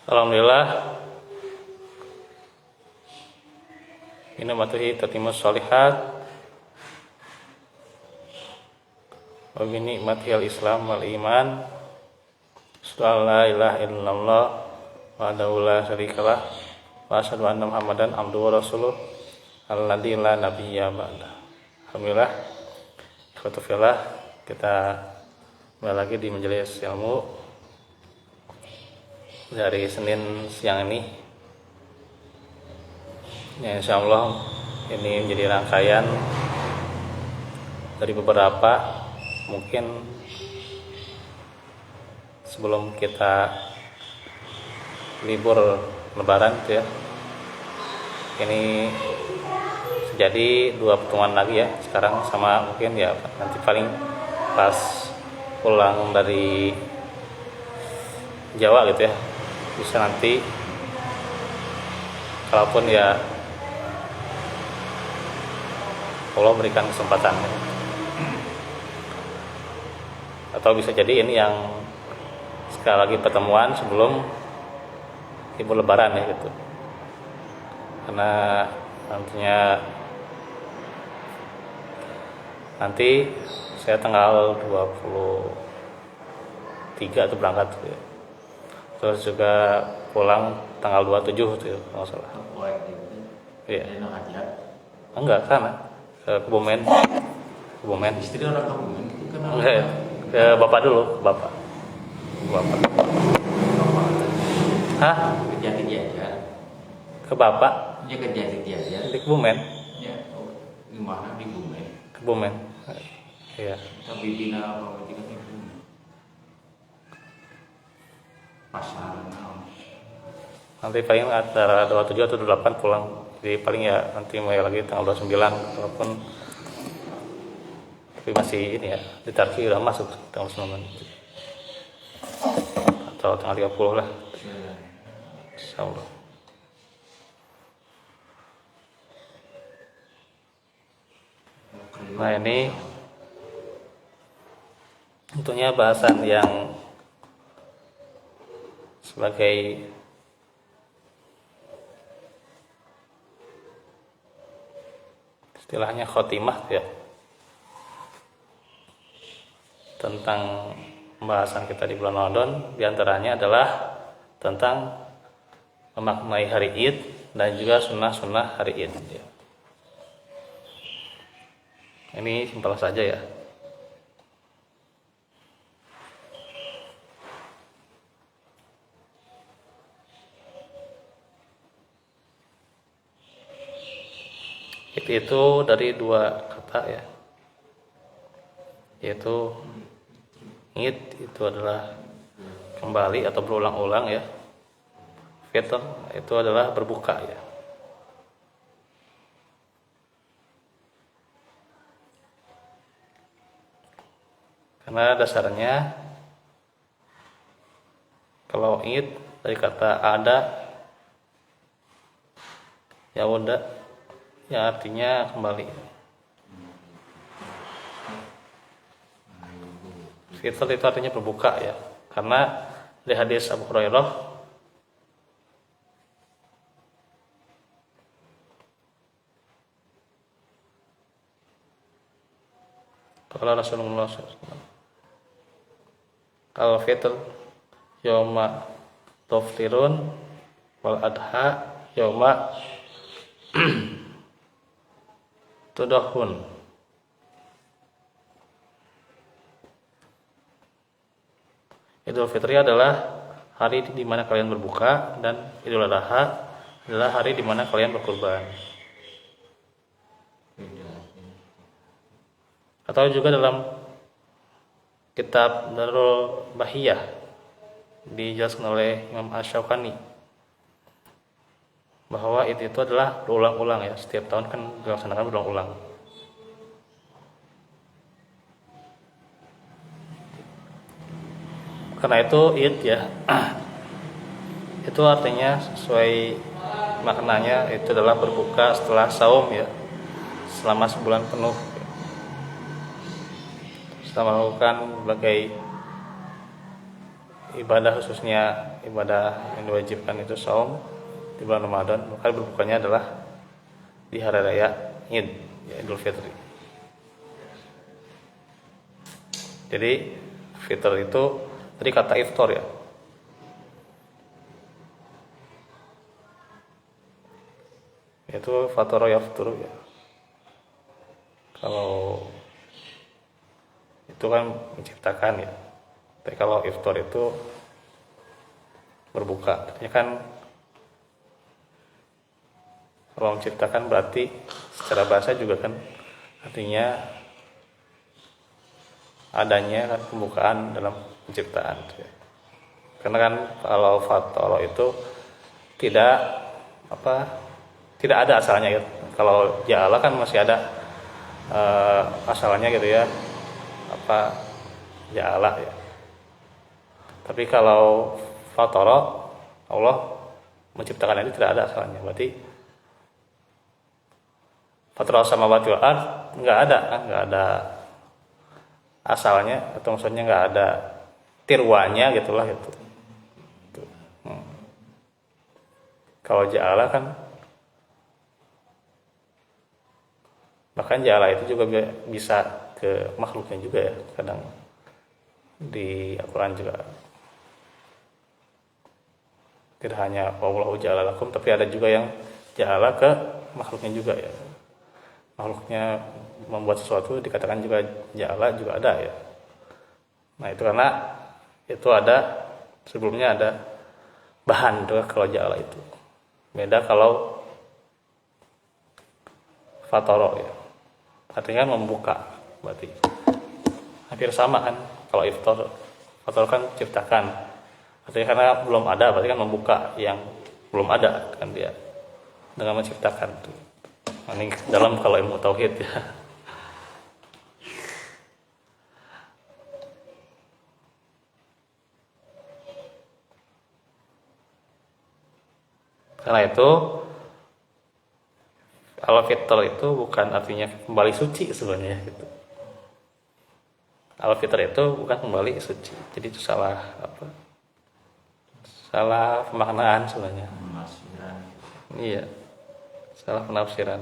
Alhamdulillah, minamatuhi tatimus sholihat wa bi ni'matihil islam wal iman. Asyhadu la ilaha illallah wahdahu la syarikalah wa asyhadu anna Muhammadan abduhu wa rasuluh alladzi la nabiyya ba'dah. Alhamdulillah, ikhwatu fillah, kita kembali lagi di majelis ilmu dari Senin siang ini. Ya, insyaallah ini menjadi rangkaian dari beberapa, mungkin sebelum kita libur lebaran gitu ya. Ini jadi 2 pertemuan lagi ya sekarang, sama mungkin ya nanti paling pas pulang dari Jawa gitu ya, bisa nanti kalaupun ya Allah berikan kesempatan ya. Atau bisa jadi ini yang sekali lagi pertemuan sebelum libur lebaran ya gitu, karena nanti saya tanggal 23 itu berangkat gitu ya. Terus juga pulang tanggal 27 gitu ya, kalau salah. Iya. Enggak, sana ke Kebumen. Istri orang Kebumen itu kenapa? Enggak ya. Ke bapak dulu, bapak. Hah? Ke Jati aja. Ke bapak Ya ke Jati aja. di Kebumen. Ya, gimana di Kebumen? Kebumen. Iya. Tapi bina apa di Kebumen? Pasaran. Nanti paling antara 27 atau 28 pulang. Jadi paling ya nanti mulai lagi tanggal 29, walaupun tapi masih ini ya, di Tarki udah masuk tanggal 29 atau tanggal 30 lah, insyaallah. Nah, ini tentunya bahasan yang sebagai istilahnya khotimah ya, tentang pembahasan kita di bulan Ramadan. Diantaranya adalah tentang memaknai hari Id dan juga sunnah-sunnah hari Id ya. Ini simpel saja ya. Itu dari 2 kata ya, yaitu Id itu adalah kembali atau berulang-ulang ya. Fitr itu adalah berbuka ya. Karena dasarnya kalau Id dari kata ada ya udah, ya artinya kembali. Fitr itu artinya berbuka ya, karena di hadis Abu Hurairah kala Rasulullah SAW, al-fitr yauma tuftirun wal adha yauma tudahun. Idul Fitri adalah hari di mana kalian berbuka, dan Idul Adha adalah hari di mana kalian berkurban. Atau juga dalam kitab Darul Bahiyah dijelaskan oleh Imam Asy-Syaukani bahwa itu adalah berulang-ulang ya, setiap tahun kan dilaksanakan berulang-ulang. Karena itu Id ya, itu artinya sesuai maknanya itu adalah berbuka setelah saum ya, selama sebulan penuh, setelah melakukan berbagai ibadah, khususnya ibadah yang diwajibkan itu saum di bulan Ramadan, maka berbukanya adalah di hari raya Id, ya, Idul Fitri. Jadi fitr itu dari kata iftar ya. Itu fatara yafturu ya. Kalau itu kan menciptakan ya. Tapi kalau iftar itu berbuka. Artinya kan kalau menciptakan berarti secara bahasa juga kan artinya adanya kan pembukaan dalam penciptaan. Karena kan kalau fatara itu tidak ada asalnya gitu. Kalau ja'ala kan masih ada asalnya gitu ya. Ja'ala ya. Tapi kalau fatara, Allah menciptakan itu tidak ada asalnya. Berarti fatara samawati wal ard enggak ada asalnya, atau maksudnya nggak ada tirwanya gitulah gitu. Kalau ja'ala kan, bahkan ja'ala itu juga bisa ke makhluknya juga ya, kadang di Al-Quran juga tidak hanya wallahu ja'ala lakum, tapi ada juga yang ja'ala ke makhluknya juga ya. Makhluknya membuat sesuatu dikatakan juga ja'ala juga ada ya. Nah itu karena itu ada sebelumnya ada bahan tuh kalau ja'ala itu. Beda kalau fatara ya. Artinya kan membuka, berarti hampir sama kan. Kalau iftar, fatara kan ciptakan. Artinya karena belum ada, berarti kan membuka yang belum ada kan dia dengan menciptakan tuh. Ini dalam kalau ilmu tauhid ya. Karena itu al-fitr itu bukan artinya kembali suci sebenarnya gitu. Al-fitr itu bukan kembali suci. Jadi itu salah pemaknaan sebenarnya. Iya. Salah penafsiran.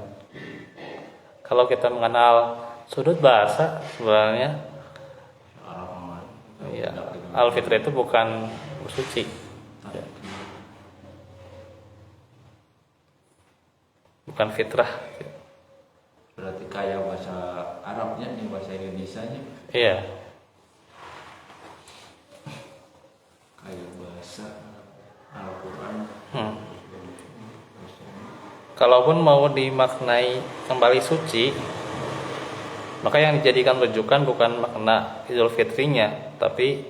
Kalau kita mengenal sudut bahasa sebenarnya ya, al-fitr itu bukan bersuci ya. Bukan fitrah ya. Berarti kayak bahasa Arabnya nih, bahasa Indonesianya Iya. kayak bahasa Al-Quran. Kalaupun mau dimaknai kembali suci, maka yang dijadikan rujukan bukan makna Idul Fitrinya, tapi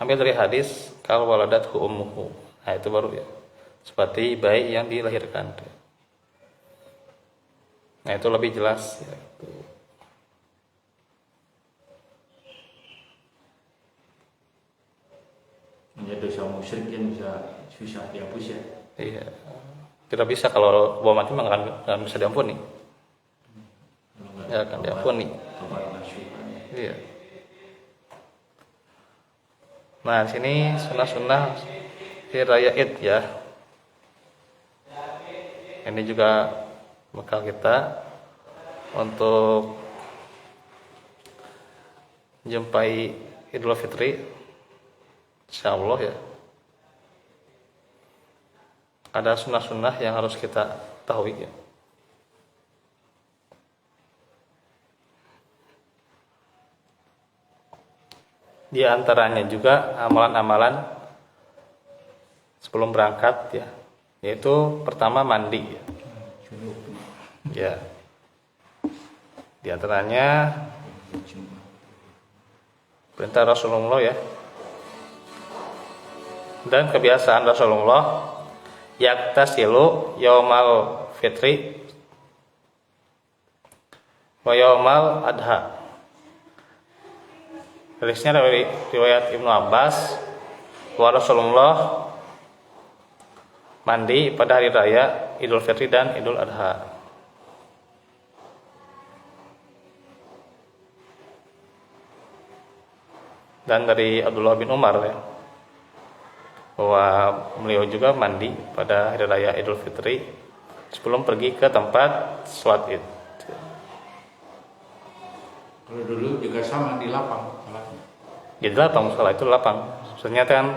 ambil dari hadis kalau waladathu ummuhu. Nah itu baru ya, seperti bayi yang dilahirkan. Nah itu lebih jelas ya. Menjadi dosa musyrik yang susah dihapus ya. Iya. Tidak bisa, kalau bom mati mah nggak bisa diampuni. Ya akan diampuni. Iya. Nah sini sunnah-sunnah di raya Id ya. Ini juga bekal kita untuk jumpai Idul Fitri, insyaallah ya. Ada sunnah-sunnah yang harus kita tahu ya. Di antaranya juga amalan-amalan sebelum berangkat ya, yaitu pertama mandi ya. Ya. Di antaranya perintah Rasulullah ya. Dan kebiasaan Rasulullah yaktasilu yaumal fitri wa yaumal adha. Hadisnya dari riwayat Ibnu Abbas bahwa Rasulullah mandi pada hari raya Idul Fitri dan Idul Adha. Dan dari Abdullah bin Umar ya, bahwa beliau juga mandi pada hari raya Idul Fitri sebelum pergi ke tempat sholat id. Kalau dulu juga sama di lapang sholatnya. Jadi lapang, musola itu lapang. Maksudnya kan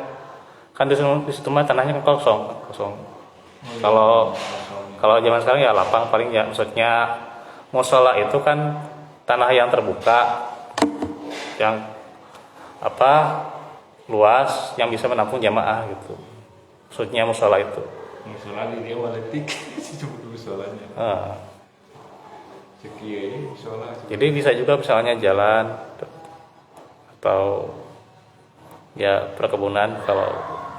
di situ mah tanahnya kan kosong. Kalau zaman sekarang ya lapang paling ya, maksudnya musola itu kan tanah yang terbuka, yang luas, yang bisa menampung jamaah gitu. Maksudnya musola itu. Musola di dia waletik disebut musolanya. Sekian musola. Jadi bisa juga misalnya jalan atau ya perkebunan kalau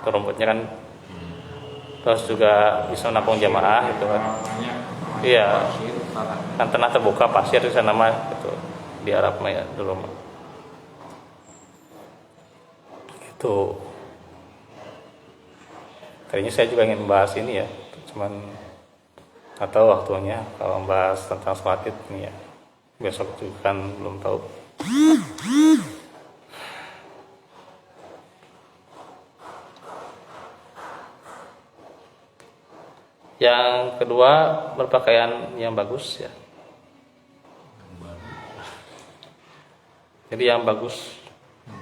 rumputnya kan, terus juga bisa menampung jamaah gitu kan. Iya, kan tanah terbuka pasir di sana mah gitu, di Arab mah ya dulu mah. Gitu. Tadinya saya juga ingin bahas ini ya, cuman nggak tahu waktunya kalau bahas tentang sholat id ini ya. Besok juga kan belum tahu. Yang kedua, berpakaian yang bagus ya. Jadi yang bagus,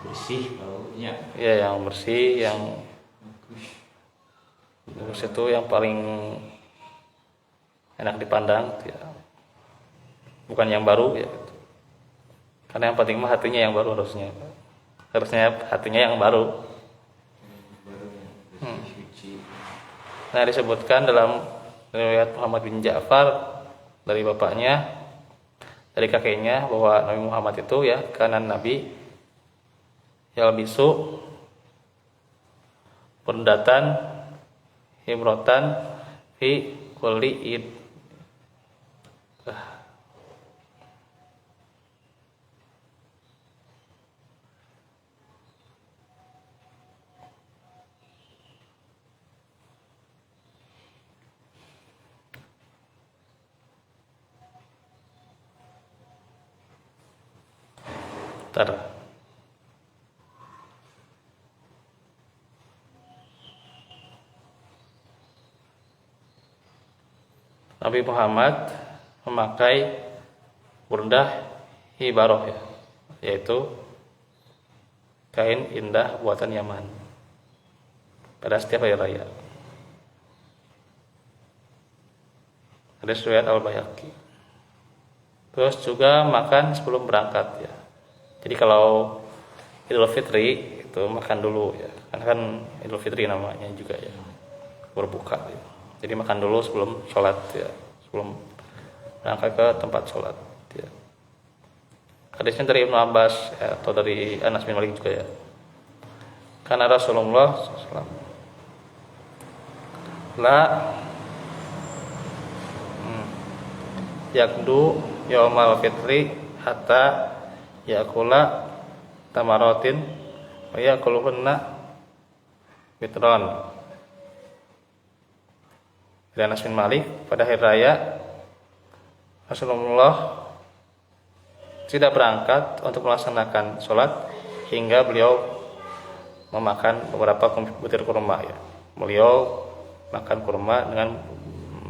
Bersih baunya. ya yang bersih, yang bagus itu yang paling enak dipandang ya. Bukan yang baru ya. Karena yang penting mah hatinya yang baru harusnya. Harusnya hatinya yang baru. Nah, disebutkan dalam riwayat Muhammad bin Ja'far dari bapaknya, dari kakeknya, bahwa Nabi Muhammad itu ya, kanan Nabi yalbisu burdatan himrotan fi kulli id. Nabi Muhammad memakai burdah hibaroh ya, yaitu kain indah buatan Yaman pada setiap hari raya. Ada riwayat Al-Baihaqi. Terus juga makan sebelum berangkat ya. Jadi kalau Idul Fitri itu makan dulu ya, karena kan Idul Fitri namanya juga ya, berbuka ya. Jadi makan dulu sebelum sholat ya, sebelum berangkat ke tempat sholat ya. Hadisnya dari Ibnu Abbas ya, atau dari Anas bin Malik juga ya. Karena Rasulullah SAW la yakdu yaumal fitri hatta yakula tamaratin wa yakuluhunna fitron. Dari Anas bin Malik, pada hari raya Rasulullah tidak berangkat untuk melaksanakan sholat hingga beliau memakan beberapa butir kurma ya. Beliau makan kurma dengan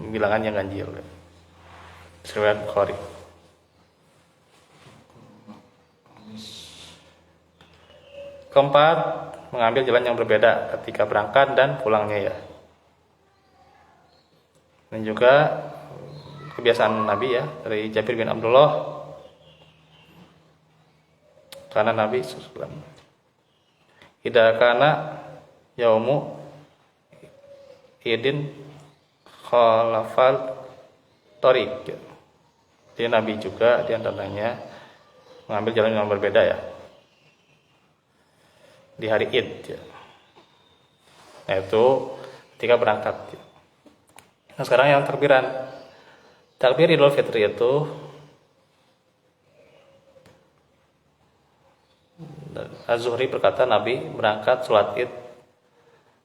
bilangan yang ganjil ya. Riwayat Bukhari. Keempat, mengambil jalan yang berbeda ketika berangkat dan pulangnya ya. Dan juga kebiasaan Nabi ya, dari Jabir bin Abdullah, karena Nabi SAW idza kana yaumu idin khalafal tariq. Jadi Nabi juga diantaranya mengambil jalan yang berbeda ya di hari Id ya. Nah itu ketika berangkat ya. Nah sekarang yang takbir Idul Fitri itu Az-Zuhri berkata Nabi berangkat sholat Id,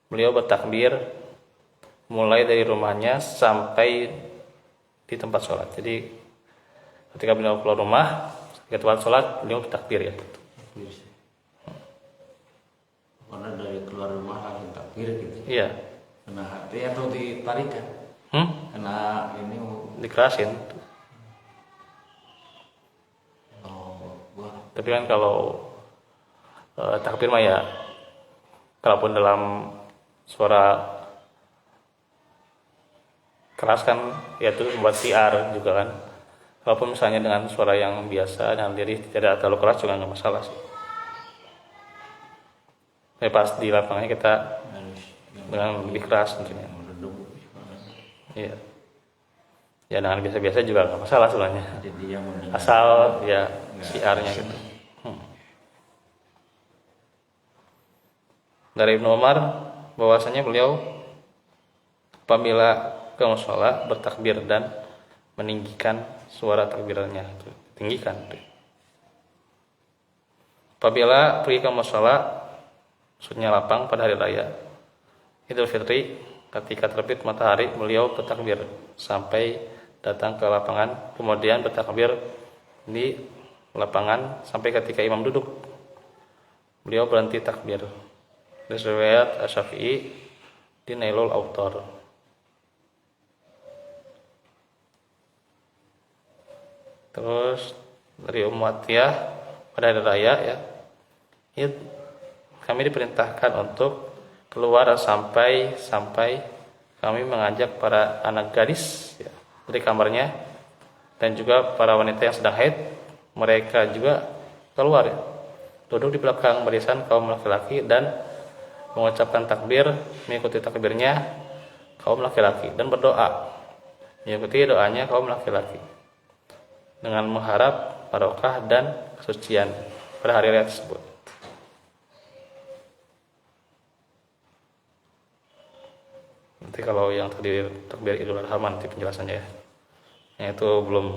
beliau bertakbir mulai dari rumahnya sampai di tempat sholat. Jadi ketika beliau keluar rumah ke tempat sholat, beliau bertakbir ya. Karena dari keluar rumah langsung takbir. takbir gitu. Iya. Kena hati atau ditarikan? Kena ini Dikerasin. wah. Tapi kan kalau takbir mah ya, kalaupun dalam suara keras kan ya itu buat siar juga kan. Walaupun misalnya dengan suara yang biasa dengan diri tidak terlalu keras juga nggak masalah sih. Tapi pas di lapangannya kita Harus yang dengan lebih keras tentunya. meredup. Iya. Ya dengan biasa-biasa juga nggak masalah sebenarnya. Jadi yang mendengar Asal ya nggak siarnya asing. gitu. Dari Ibnu Umar bahwasanya beliau apabila ke mushola bertakbir dan meninggikan suara takbirnya itu tinggikan. Apabila pergi ke mushola maksudnya lapang pada hari raya Idul Fitri ketika terbit matahari beliau bertakbir sampai datang ke lapangan kemudian bertakbir di lapangan sampai ketika imam duduk beliau berhenti takbir. Riwayat Asy-Syafi'i di Nailul Autar. Terus dari Ummu Atiyah pada hari raya ya, kami diperintahkan untuk keluar sampai kami mengajak para anak gadis ya, dari kamarnya dan juga para wanita yang sedang haid mereka juga keluar ya, duduk di belakang barisan kaum laki-laki dan mengucapkan takbir mengikuti takbirnya kaum laki-laki dan berdoa mengikuti doanya kaum laki-laki dengan mengharap barokah dan kesucian pada hari raya tersebut. Nanti kalau yang tadi takbir Idul Adha nanti penjelasannya ya. Yang itu belum.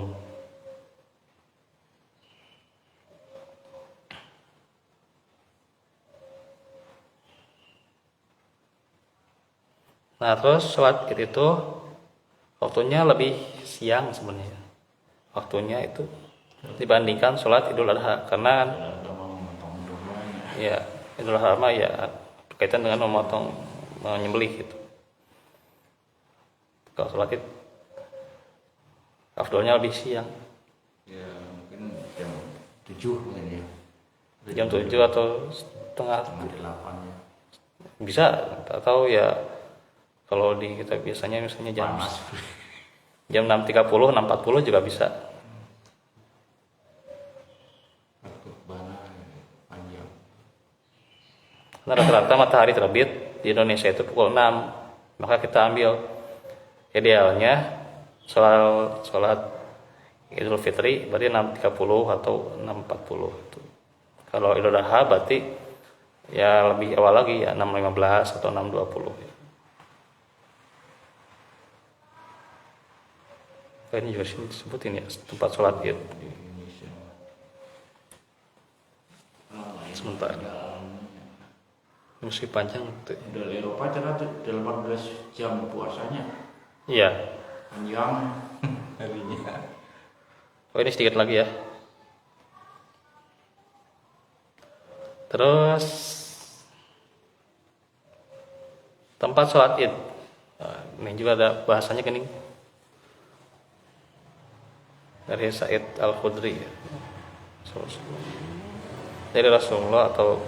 Nah terus sholat Id itu waktunya lebih siang sebenarnya. Waktunya itu dibandingkan sholat Idul Adha karena kan ya Idul Adha ya berkaitan dengan memotong menyembelih gitu. Kalau sholat Id afdolnya lebih siang. Ya mungkin jam 7 mungkin ya. Jam 7 atau setengah 8 ya. bisa atau ya kalau di kita biasanya misalnya Panas. jam 6.30, 6.40 juga bisa. Waktu bana panjang. Nah, rata-rata matahari terbit di Indonesia itu pukul 6. Maka kita ambil idealnya sholat Idul Fitri berarti 6.30 atau 6.40 itu. Kalau Idul Adha berarti ya lebih awal lagi ya 6.15 atau 6.20. Ini juga sini disebutin ya tempat sholat Id. Di Indonesia. Sebentar. Masih panjang tuh. Dari Eropa ternyata 18 jam puasanya. Iya. Panjang harinya. Oh ini sedikit lagi ya. Terus tempat sholat Id. Nah, ini juga ada bahasanya gini. Dari Sa'id Al-Khudri ya. Dari Rasulullah atau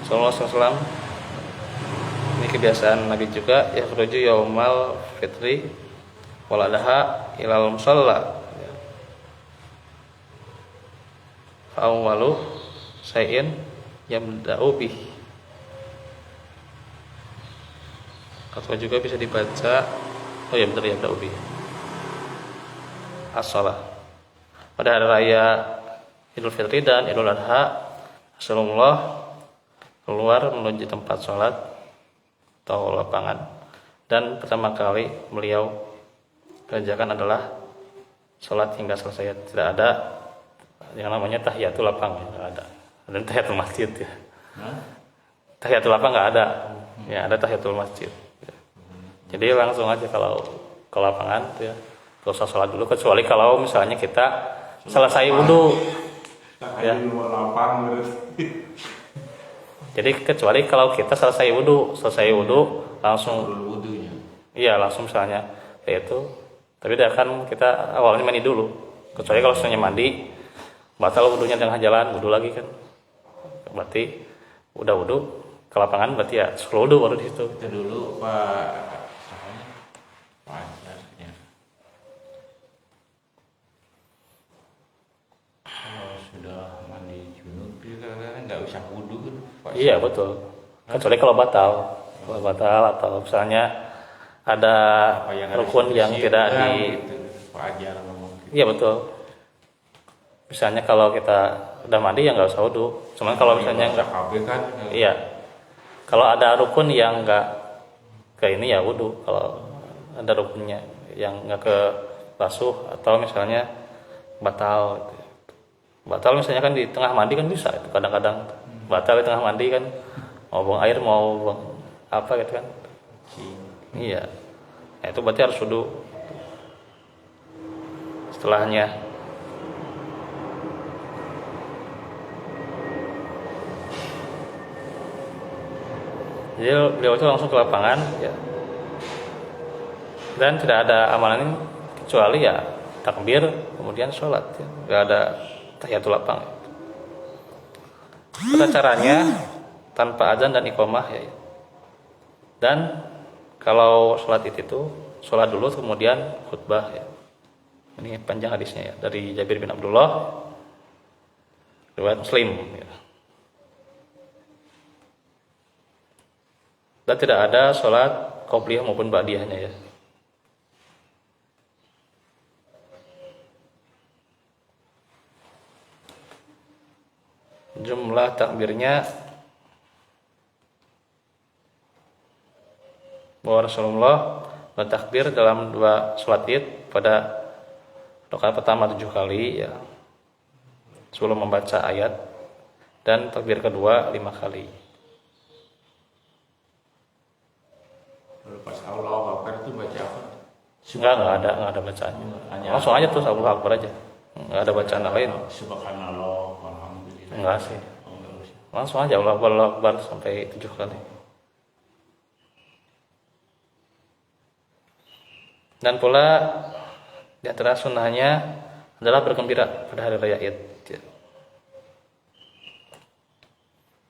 Sallallahu Alaihi Wasallam. Ini kebiasaan Nabi juga ya khruju yaumal fitri wal adha ilal musalla. Awwalu sayin yamda'u bih. Atau juga bisa dibaca oh ya benar yamda'u bih. As-shalah. Pada hari raya Idul Fitri dan Idul Adha Rasulullah keluar menuju tempat sholat atau lapangan dan pertama kali beliau kerjakan adalah sholat hingga selesai. Tidak ada yang namanya tahiyatul lapangan, nggak ada. Dan tahiyatul masjid ya. Tahiyatul lapangan nggak ada. Ya ada tahiyatul masjid. Jadi langsung aja kalau ke lapangan tuh ya. Gak usah sholat dulu kecuali kalau misalnya kita selesai wudhu ya. Jadi kecuali kalau kita selesai wudhu langsung, Dulu wudunya. iya langsung misalnya kayak itu. Tapi tidak akan kita awalnya mandi dulu. Kecuali kalau misalnya mandi batal wudhunya tengah jalan, wudhu lagi kan. Berarti udah wudhu ke lapangan berarti ya setelah wudhu baru di situ. Itu dulu Pak namanya pacarnya. Kalau sudah mandi junub juga kan nggak usah wudu kan Pak. Iya betul. Kecuali kalau batal atau misalnya ada Apa yang harus rukun yang tidak dibersihkan di, gitu. Pak Ajar ngomong gitu. iya betul. Misalnya kalau kita udah mandi ya nggak usah wudhu. Cuman kalau misalnya nggak KB kan. iya, kalau ada rukun yang nggak ke ini ya wudhu. Kalau ada rukunnya yang nggak ke basuh atau misalnya batal, misalnya kan di tengah mandi kan bisa itu kadang-kadang batal di tengah mandi kan, mau buang air mau buang apa gitu kan. Iya, nah, itu berarti harus wudhu setelahnya. Jadi beliau itu langsung ke lapangan ya. Dan tidak ada amalan ini kecuali ya takbir kemudian sholat ya. Gak ada tahiyatul lapang. Tata caranya tanpa azan dan iqamah ya. Dan kalau sholat itu sholat dulu kemudian khutbah ya. Ini panjang hadisnya ya dari Jabir bin Abdullah riwayat Muslim ya. Dan tidak ada sholat qobliyah maupun ba'diyahnya ya. Jumlah takbirnya bahwa Rasulullah bertakbir dalam 2 sholat id pada rakaat pertama 7 kali ya, sebelum membaca ayat, dan takbir kedua 5 kali. Lalu pas Allah Akbar itu baca apa? Enggak ada bacaannya. Langsung aja terus Allahu Akbar aja. Enggak ada bacaan lain. Subhanallah, alhamdulillah. Enggak sih. Langsung aja Allahu Akbar sampai 7 kali. Dan pula di antara sunnahnya adalah bergembira pada hari raya Id.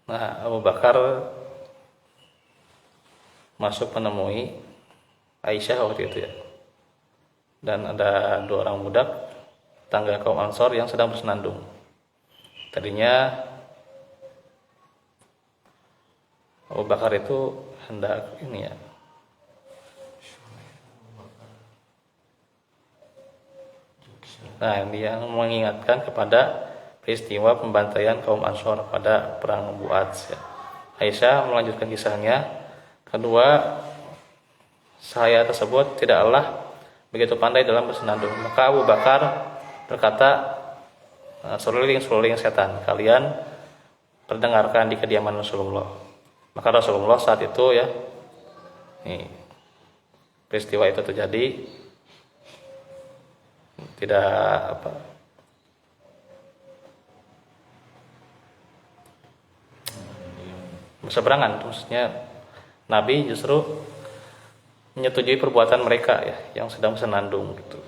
Nah, Abu Bakar masuk menemui Aisyah waktu itu ya. Dan ada 2 orang budak tangga kaum Ansor yang sedang bersenandung. Tadinya Abu Bakar itu hendak ini ya, nah ini yang mengingatkan kepada peristiwa pembantaian kaum Ansor pada perang Bu'ats ya. Aisyah melanjutkan kisahnya. Kedua, saya tersebut tidaklah begitu pandai dalam bersenandung. Maka Abu Bakar berkata, seruling setan, kalian terdengarkan di kediaman Rasulullah. Maka Rasulullah saat itu ya, nih, peristiwa itu terjadi tidak berseberangan, maksudnya Nabi justru menyetujui perbuatan mereka ya yang sedang bersenandung gitu.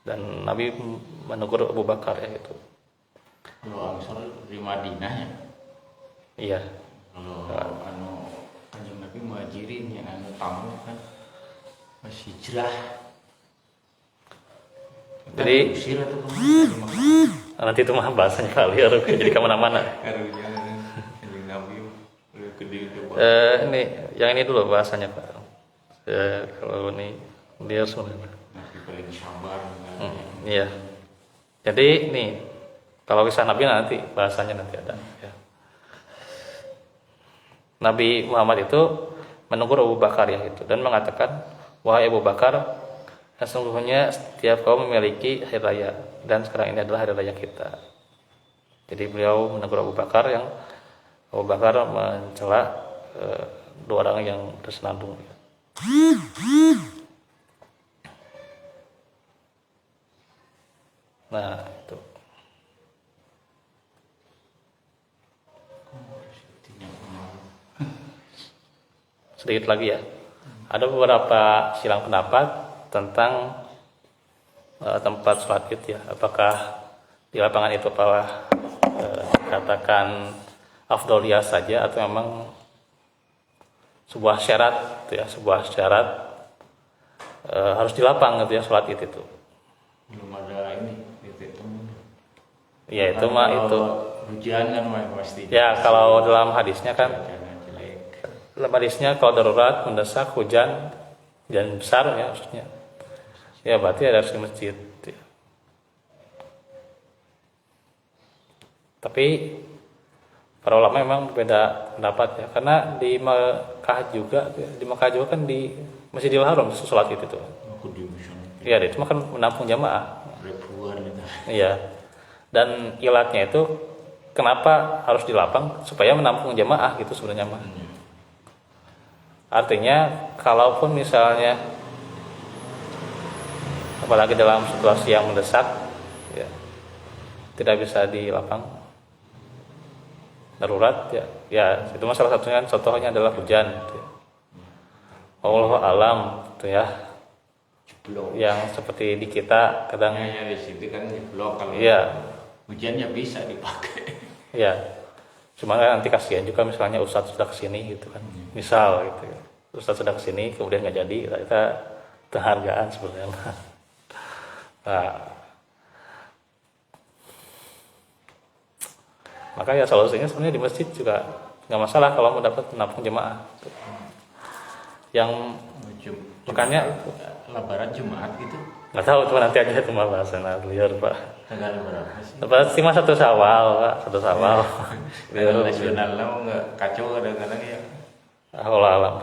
Dan Nabi menegur Abu Bakar ya gitu. Kalau Ansor di Madinah ya. Iya. Kalau Kanjeng Nabi Muhajirin yang tamu kan masih hijrah. Jadi usir atau kemana? nanti itu mah bahasanya kali ya, jadi kemana-mana. Karunya Kanjeng Nabi gede Ini yang ini dulu bahasanya Pak. Kalau ini dia sebenarnya. Nabi paling sabar kan. Iya. Jadi nih kalau kisah Nabi nanti bahasanya nanti ada. Ya. Nabi Muhammad itu menegur Abu Bakar ya itu dan mengatakan, wahai Abu Bakar, sesungguhnya setiap kaum memiliki hari raya dan sekarang ini adalah hari raya kita. Jadi beliau menegur Abu Bakar yang Abu Bakar mencela 2 orang yang bersenandung. Nah itu. sedikit lagi ya. Ada beberapa silang pendapat tentang tempat sholat id ya. Apakah di lapangan itu katakan afdoliyah saja atau memang sebuah syarat gitu ya, sebuah syarat harus di lapang gitu ya sholat id itu. Belum ada ini titik temu. Ya itu mah itu. Hujan kan pasti. Ya kalau dalam hadisnya kan, Jangan jelek. dalam hadisnya kalau darurat mendesak hujan besar ya maksudnya. Ya berarti ada harus di masjid. Ya. Tapi para ulama memang berbeda pendapat ya, karena di Mekah juga kan di Masjidil Haram sholat itu tuh. Aku di musola. Iya, itu mah kan menampung jamaah. Ribuan gitu. Iya. Dan ilatnya itu kenapa harus di lapang supaya menampung jamaah gitu sebenarnya mah. Artinya kalaupun misalnya apalagi dalam situasi yang mendesak ya, tidak bisa di lapang darurat ya itu mah salah satunya contohnya adalah hujan gitu ya. Wallahu alam gitu ya. Blok. Yang seperti di kita kadang Hanya di situ kan di blok kalau iya. hujannya bisa dipakai. Ya, cuma kan nanti kasihan juga misalnya Ustadz sudah kesini gitu kan, misal gitu ya. Ustadz sudah kesini kemudian nggak jadi, kita penghargaan sebenarnya. Nah, maka ya solusinya sebenarnya di masjid juga nggak masalah kalau mau dapat menampung jemaah. Yang makanya Lebaran Jumat gitu. nggak tahu cuma nanti aja itu mah bahasan liar Pak. Tanggal berapa sih? Pasti mah 1 Syawal Pak, 1 Syawal. Tanggal nasional lo nggak kacau kadang-kadang ya. Allah alam.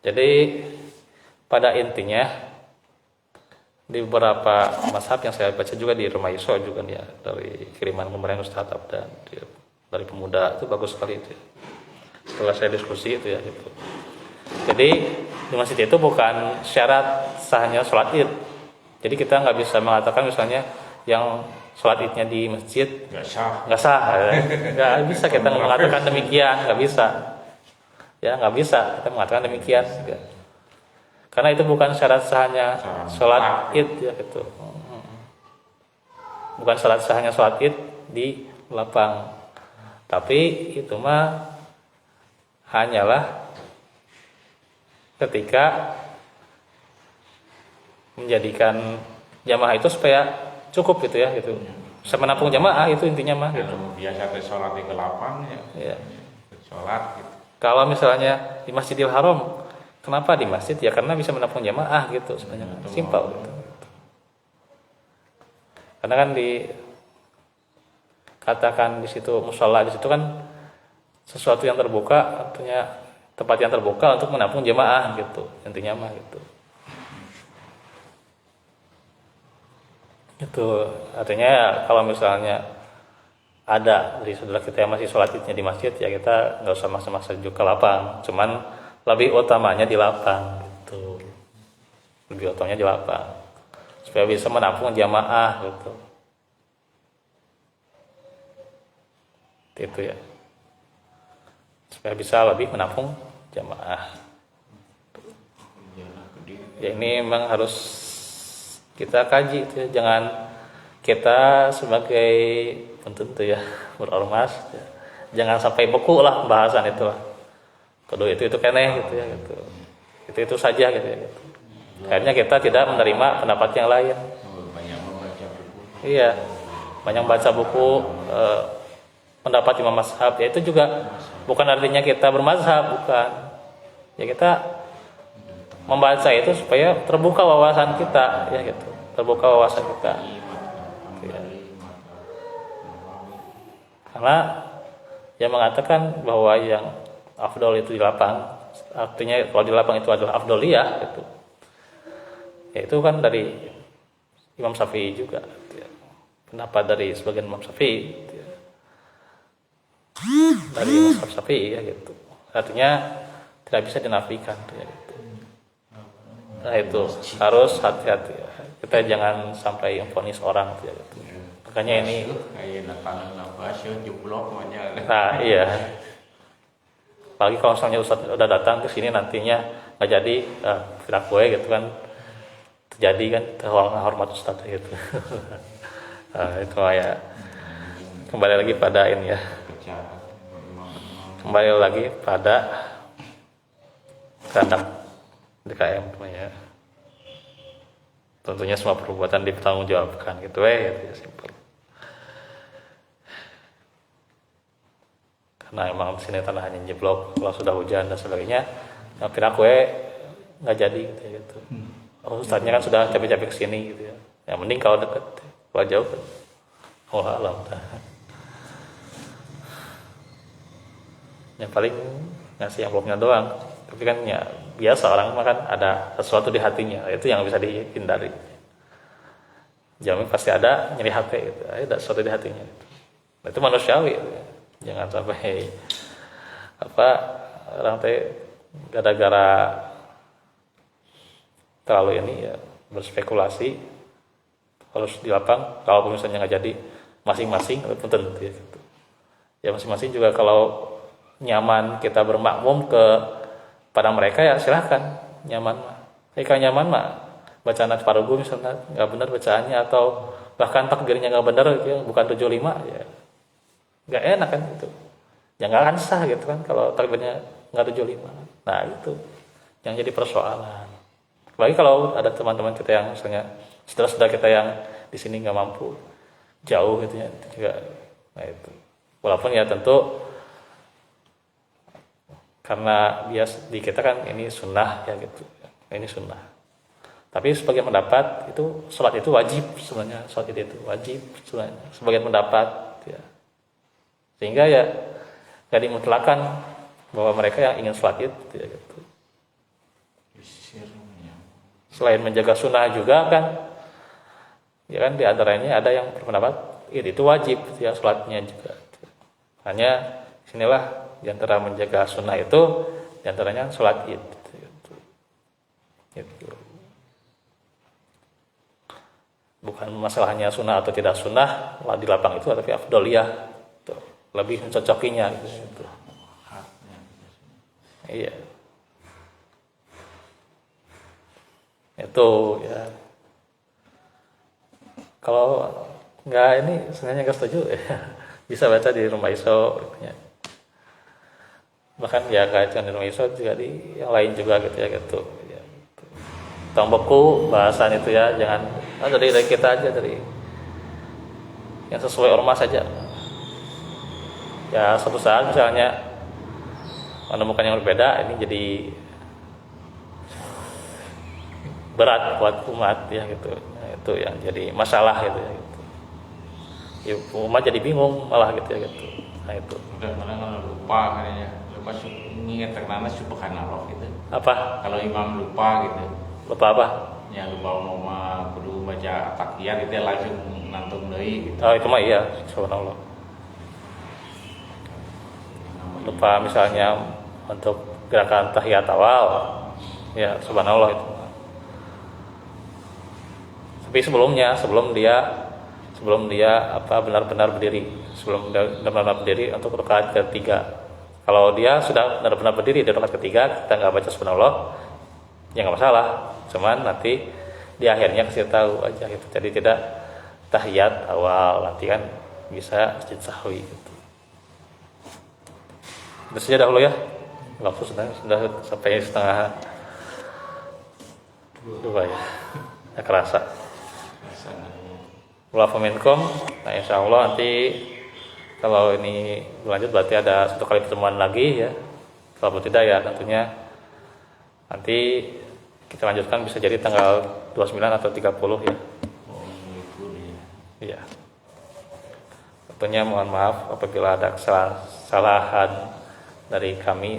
Jadi pada intinya di beberapa mazhab yang saya baca juga di Rumah Iso juga ya, dari kiriman kemarin Ustadz Abdan dari pemuda itu bagus sekali itu ya. Setelah saya diskusi itu ya gitu. Jadi di masjid itu bukan syarat sahnya sholat id. Jadi kita nggak bisa mengatakan misalnya yang sholat idnya di masjid Nggak sah. nggak sah, nggak bisa kita mengatakan demikian, nggak bisa, ya nggak bisa kita mengatakan demikian, karena itu bukan syarat sahnya sholat id ya gitu, bukan syarat sahnya sholat id di lapang, tapi itu mah hanyalah ketika menjadikan jamaah itu supaya cukup gitu ya gitu, bisa menampung jamaah itu intinya mah gitu. Kalau biasa ke sholat di lapang ya. Ya. Sholat gitu. Kalau misalnya di Masjidil Haram, kenapa di masjid ya karena bisa menampung jamaah gitu sebenarnya, simpel gitu. Karena kan katakan di situ mushola, di situ kan sesuatu yang terbuka, artinya tempat yang terbuka untuk menampung jamaah gitu intinya mah gitu. Itu artinya kalau misalnya ada dari saudara kita yang masih sholat idnya di masjid ya kita nggak usah maksa-maksa juga ke lapang, cuman lebih utamanya di lapang gitu, lebih utamanya di lapang supaya bisa menampung jamaah gitu. Itu ya, supaya bisa lebih menampung jamaah. Ya ini memang harus kita kaji itu ya. Jangan kita sebagai tentu ya berormas ya, jangan sampai beku lah pembahasan itu lah. Kedua itu keneh gitu ya gitu. Itu saja gitu ya gitu. Akhirnya kita tidak menerima pendapat yang lain. Banyak membaca buku. Iya, banyak baca buku pendapat imam mazhab ya, itu juga bukan artinya kita bermazhab, bukan. Ya kita membaca itu supaya terbuka wawasan kita ya gitu, terbuka wawasan kita ya. Karena yang mengatakan bahwa yang afdol itu di lapang, artinya kalau di lapang itu adalah afdoliyah gitu ya, itu kan dari Imam Syafi'i juga gitu ya. Pendapat dari sebagian Imam Syafi'i gitu ya. Dari Imam Syafi'i ya gitu, artinya tidak bisa dinafikan ya gitu. Nah itu harus hati-hati ya. Kita jangan sampai memvonis orang ya gitu. Makanya ini kayak natangan nabas ya jeblok banyak. nah iya, apalagi kalau misalnya Ustadz udah datang ke sini nantinya nggak jadi virak gue gitu kan, terjadi kan hormat Ustadz gitu. Itu ya kembali lagi pada ini ya, kembali lagi pada kehendak DKM ya. Tentunya semua perbuatan dipertanggungjawabkan gitu gitu ya, simpel. Karena emang di sini tanahnya jeblok, kalau sudah hujan dan sebagainya, virak gue nggak jadi gitu. Ustadznya kan sudah capek-capek kesini gitu ya. Yang mending kalau dekat, kalau jauh kan, Allah alam. Yang paling ngasih amplopnya doang. Tapi kan ya biasa orang makan ada sesuatu di hatinya, itu yang bisa dihindari. Jamin pasti ada nyeri hati gitu, ada sesuatu di hatinya. Gitu. Itu manusiawi. Gitu. Jangan sampai orang teh gara-gara terlalu ini ya berspekulasi harus di lapang. Kalau misalnya nggak jadi masing-masing itu penting ya, gitu. Ya masing-masing juga kalau nyaman kita bermakmum pada mereka ya silahkan nyaman mah. Kalau nyaman mah bacaan At-Tarugu misalnya nggak benar bacaannya atau bahkan takbirnya nggak benar ya, bukan 75 ya nggak enak kan gitu. Ya nggak akan sah gitu kan kalau takbirnya nggak 75. Nah itu yang jadi persoalan. Apalagi kalau ada teman-teman kita yang misalnya saudara-saudara kita yang di sini nggak mampu jauh gitu ya itu juga. Nah itu walaupun ya tentu karena bias di kita kan ini sunnah ya gitu, ini sunnah. Tapi sebagian pendapat itu sholat itu wajib sebenarnya, sholat itu wajib sebenarnya sebagian pendapat ya. Sehingga ya nggak dimutlakan bahwa mereka yang ingin sholat itu ya gitu. Selain menjaga sunnah juga kan, ya kan di antaranya ada yang berpendapat itu wajib ya sholatnya juga. Hanya sinilah di antara menjaga sunnah itu di antaranya sholat id gitu. Bukan masalahnya sunnah atau tidak sunnah di lapang itu, tapi afdoliyah gitu. Lebih mencocokinya gitu. Iya itu ya kalau nggak ini sebenarnya nggak setuju ya bisa baca di rumah iso ya. Bahkan ya nggak cuma di rumah iso juga di yang lain juga gitu ya gitu ya. Tomboku bahasan itu ya jangan dari kita aja, dari yang sesuai ormas saja ya. Suatu saat misalnya menemukan yang berbeda ini jadi berat buat umat ya gitu. Nah, itu yang jadi masalah gitu ya gitu. Ya, umat jadi bingung malah gitu ya gitu. Nah itu udah malah lupa kayaknya, lupa mengingat karena subhanallah gitu. Apa? Kalau imam lupa gitu. Lupa apa? Ya lupa mau kudu baca takbir gitu langsung nantung deui gitu. Oh itu mah iya, subhanallah. Lupa misalnya untuk gerakan tahiyat awal ya subhanallah itu. Tapi sebelum dia benar-benar berdiri, sebelum benar-benar berdiri untuk rakaat ketiga. Kalau dia sudah benar-benar berdiri di rakaat ketiga, kita nggak baca subhanallah, ya nggak masalah. Cuman nanti di akhirnya kasih tahu aja gitu. Jadi tidak tahiyat awal, nanti kan bisa sujud sahwi gitu. Itu saja dahulu ya. Waktu sudah sampai setengah 2 ya. Ya kerasa. Walaupun minkum, nah insya Allah nanti kalau ini berlanjut berarti ada satu kali pertemuan lagi ya. Kalau tidak ya tentunya nanti kita lanjutkan bisa jadi tanggal 29 atau 30 ya. Iya. Tentunya mohon maaf apabila ada kesalahan dari kami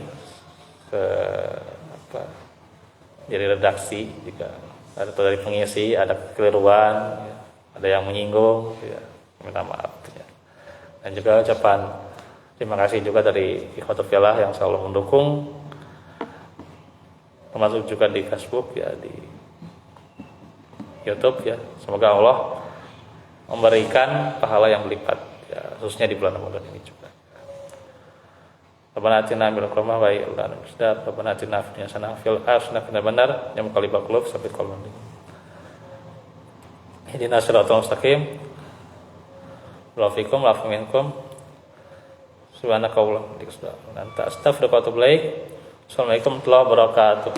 dari redaksi juga atau dari pengisi ada kekeliruan ya. Ada yang menyinggung ya, minta maaf ya. Dan juga ucapan terima kasih juga dari Ikhwatul Filah yang selalu mendukung, termasuk juga di Facebook ya, di YouTube ya. Semoga Allah memberikan pahala yang berlipat ya, khususnya di bulan Ramadan ini juga. Rabbana atina minal rahmah wa ilana musdaq. Rabbana atina fid dunya hasanah fil akhirati benar yang qalibal qulub sabit qalbi. Ihdinas siratal mustaqim. Wa'alaikum warahmatullahi subhanakallahumma wa bihamdika astaghfiruka wa atubu ilaik. Assalamualaikum warahmatullahi wabarakatuh.